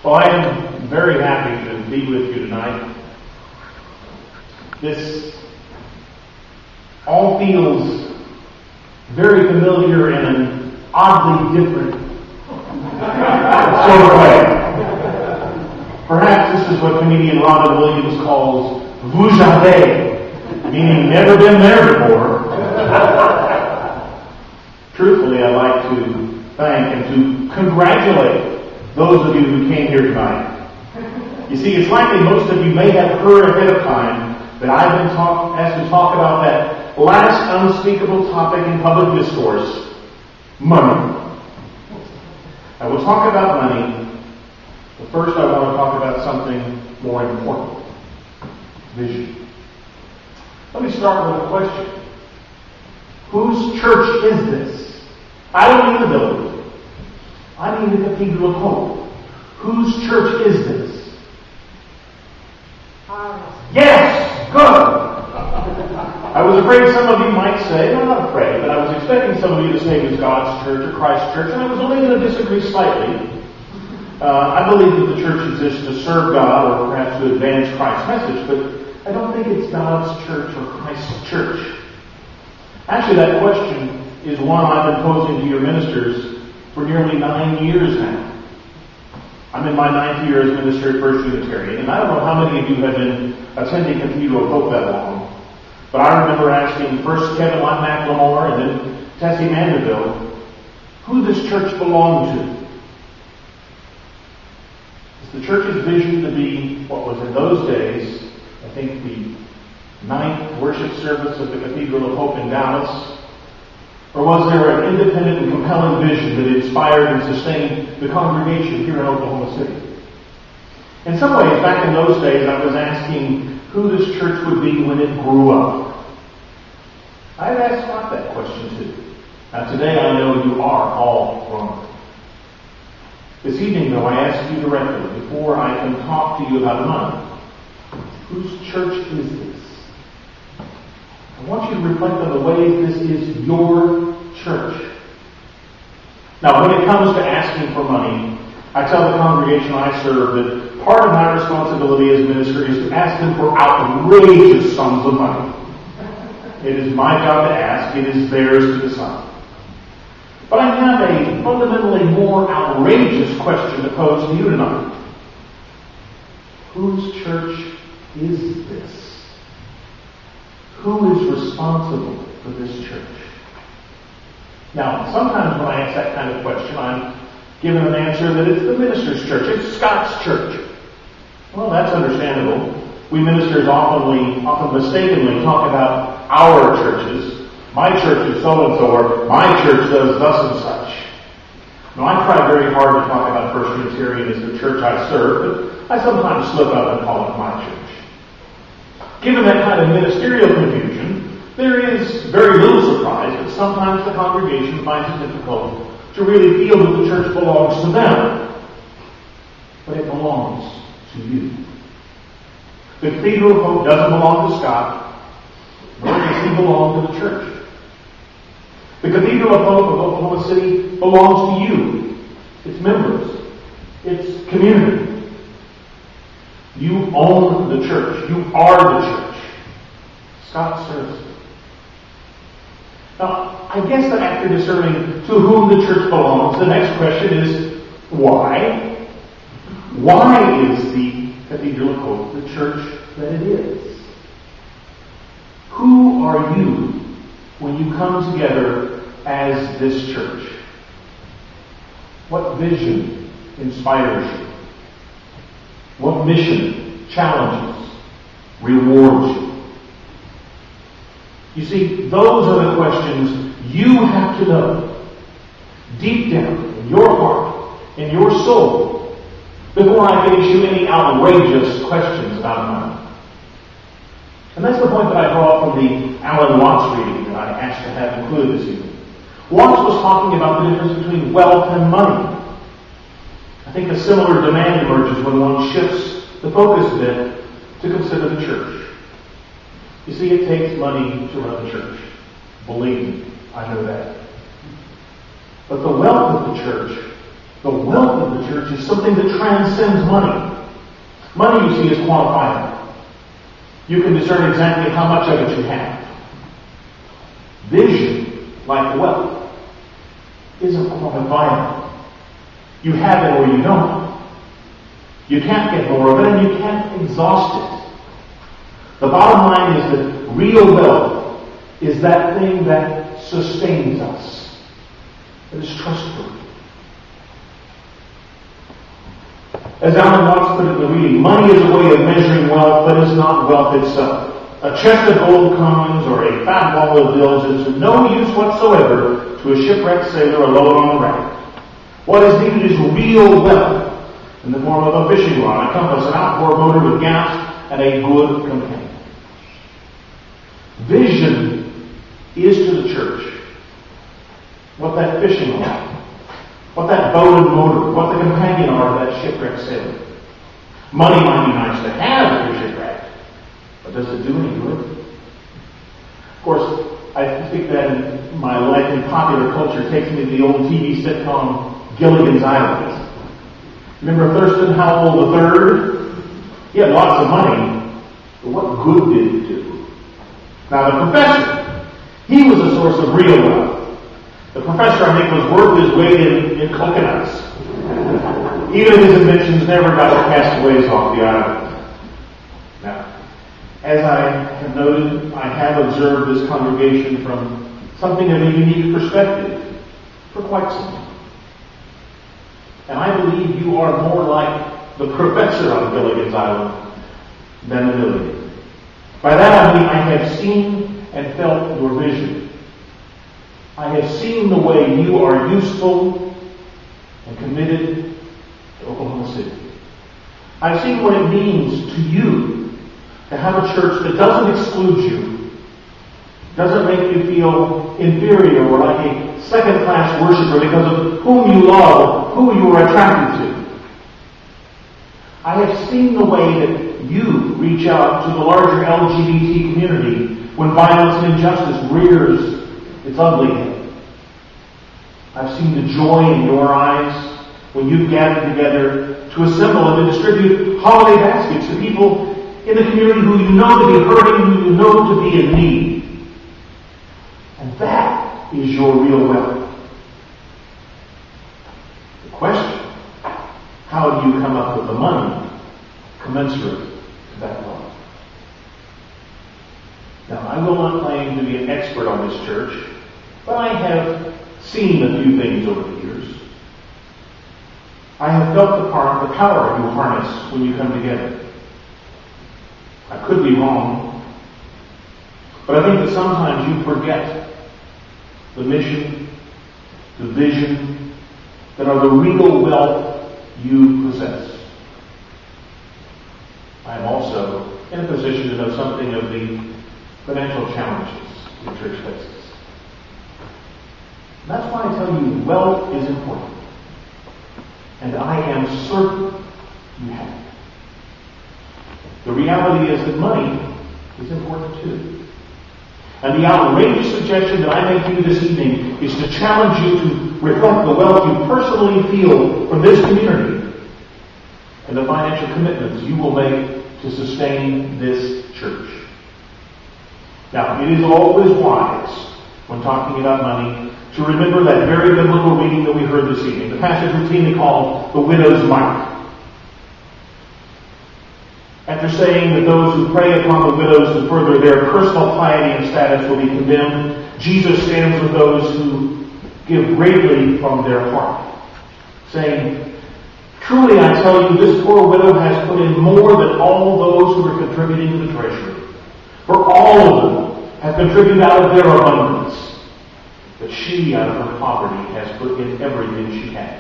Well, I am very happy to be with you tonight. This all feels very familiar in an oddly different sort of way. Perhaps this is what comedian Robin Williams calls vous avez, meaning never been there before. Truthfully, I'd like to thank and to congratulate those of you who came here tonight. You see, it's likely most of you may have heard ahead of time that I've been asked to talk about that last unspeakable topic in public discourse, money. I will talk about money, but first I want to talk about something more important: vision. Let me start with a question. Whose church is this? I don't mean the building. I mean the Cathedral of Hope. Whose church is this? Yes! Good! I was afraid some of you might say, well, not afraid, but I was expecting some of you to say it was God's church or Christ's church, and I was only going to disagree slightly. I believe that the church exists to serve God or perhaps to advance Christ's message, but I don't think it's God's church or Christ's church. Actually, that question is one I've been posing to your ministers for nearly 9 years now. I'm in my 9th year as minister at First Unitarian, and I don't know how many of you have been attending Cathedral of Hope that long, but I remember asking first Kevin McLemore and then Tessie Mandeville who this church belonged to. Is the church's vision to be what was in those days, I think, the 9th worship service of the Cathedral of Hope in Dallas? Or was there an independent and compelling vision that inspired and sustained the congregation here in Oklahoma City? In some ways, back in those days, I was asking who this church would be when it grew up. I've asked Scott that question too. Now today I know you are all grown up. This evening, though, I ask you directly, before I can talk to you about money, whose church is this? I want you to reflect on the ways this is your church. Now, when it comes to asking for money, I tell the congregation I serve that part of my responsibility as minister is to ask them for outrageous sums of money. It is my job to ask. It is theirs to decide. But I have a fundamentally more outrageous question to pose to you tonight. Whose church is this? Who is responsible for this church? Now, sometimes when I ask that kind of question, I'm given an answer that it's the minister's church, it's Scott's church. Well, that's understandable. We ministers often mistakenly talk about our churches. My church is so-and-so, or my church does thus and such. Now, I try very hard to talk about First Unitarian as the church I serve, but I sometimes slip up and call it my church. Given that kind of ministerial confusion, there is very little surprise that sometimes the congregation finds it difficult to really feel that the church belongs to them. But it belongs to you. The Cathedral of Hope doesn't belong to Scott, nor does he belong to the church. The Cathedral of Hope of Oklahoma City belongs to you, its members, its community. You own the church. You are the church. Scott serves it. Now, I guess that after discerning to whom the church belongs, the next question is, why? Why is the Cathedral of Hope the church that it is? Who are you when you come together as this church? What vision inspires you? What mission challenges, rewards you? You see, those are the questions you have to know deep down in your heart, in your soul, before I face you any outrageous questions about money. And that's the point that I draw from the Alan Watts reading that I asked to have included this evening. Watts was talking about the difference between wealth and money. I think a similar demand emerges when one shifts the focus a bit to consider the church. You see, it takes money to run a church. Believe me, I know that. But the wealth of the church The wealth of the church is something that transcends money. Money, you see, is quantifiable. You can discern exactly how much of it you have. Vision, like wealth, isn't quantifiable. You have it or you don't. You can't get more of it and you can't exhaust it. The bottom line is that real wealth is that thing that sustains us, that is trustworthy. As Alan Watts put it in the reading, money is a way of measuring wealth, but is not wealth itself. A chest of gold coins or a fat wall of bills is of no use whatsoever to a shipwrecked sailor alone on the raft. What is needed is real wealth in the form of a fishing rod, a compass, an outboard motor with gas, and a good companion. Vision is to the church what that fishing rod, what that boat and motor, what the companion are of that shipwrecked sailor. Money might be nice to have if you're shipwrecked, but does it do any good? Of course, I think that in my life in popular culture takes me to the old TV sitcom Gilligan's Island. Remember Thurston Howell III? He had lots of money, but what good did it do? Now the professor, he was a source of real wealth. The professor, I think, was worth his weight in coconuts. Even if his inventions never got the castaways off the island. Now, as I have noted, I have observed this congregation from something of a unique perspective for quite some time. And I believe you are more like the professor on Gilligan's Island than the millionaire. By that I mean I have seen and felt your vision. I have seen the way you are useful and committed to Oklahoma City. I've seen what it means to you to have a church that doesn't exclude you, doesn't make you feel inferior or like a second-class worshiper because of whom you love, who you are attracted to. I have seen the way that you reach out to the larger LGBT community when violence and injustice rears its ugly head. I've seen the joy in your eyes when you've gathered together to assemble and to distribute holiday baskets to people in the community who you know to be hurting, who you know to be in need. And that is your real wealth. The question, how do you come up with the money commensurate to that wealth? Now, I will not claim to be an expert on this church, but I have seen a few things over the years. I have felt the power you harness when you come together. I could be wrong, but I think that sometimes you forget the mission, the vision, that are the real wealth you possess. I am also in a position to know something of the financial challenges the church faces. That's why I tell you wealth is important. And I am certain you have it. The reality is that money is important too. And the outrageous suggestion that I make to you this evening is to challenge you to reflect the wealth you personally feel from this community and the financial commitments you will make to sustain this church. Now, it is always wise, when talking about money, to remember that very biblical reading that we heard this evening, the passage routinely called the widow's mite. After saying that those who prey upon the widows to further their personal piety and status will be condemned, Jesus stands with those who give greatly from their heart, saying, "Truly I tell you, this poor widow has put in more than all those who are contributing to the treasury. For all of them have contributed out of their abundance, but she out of her poverty has put in everything she had."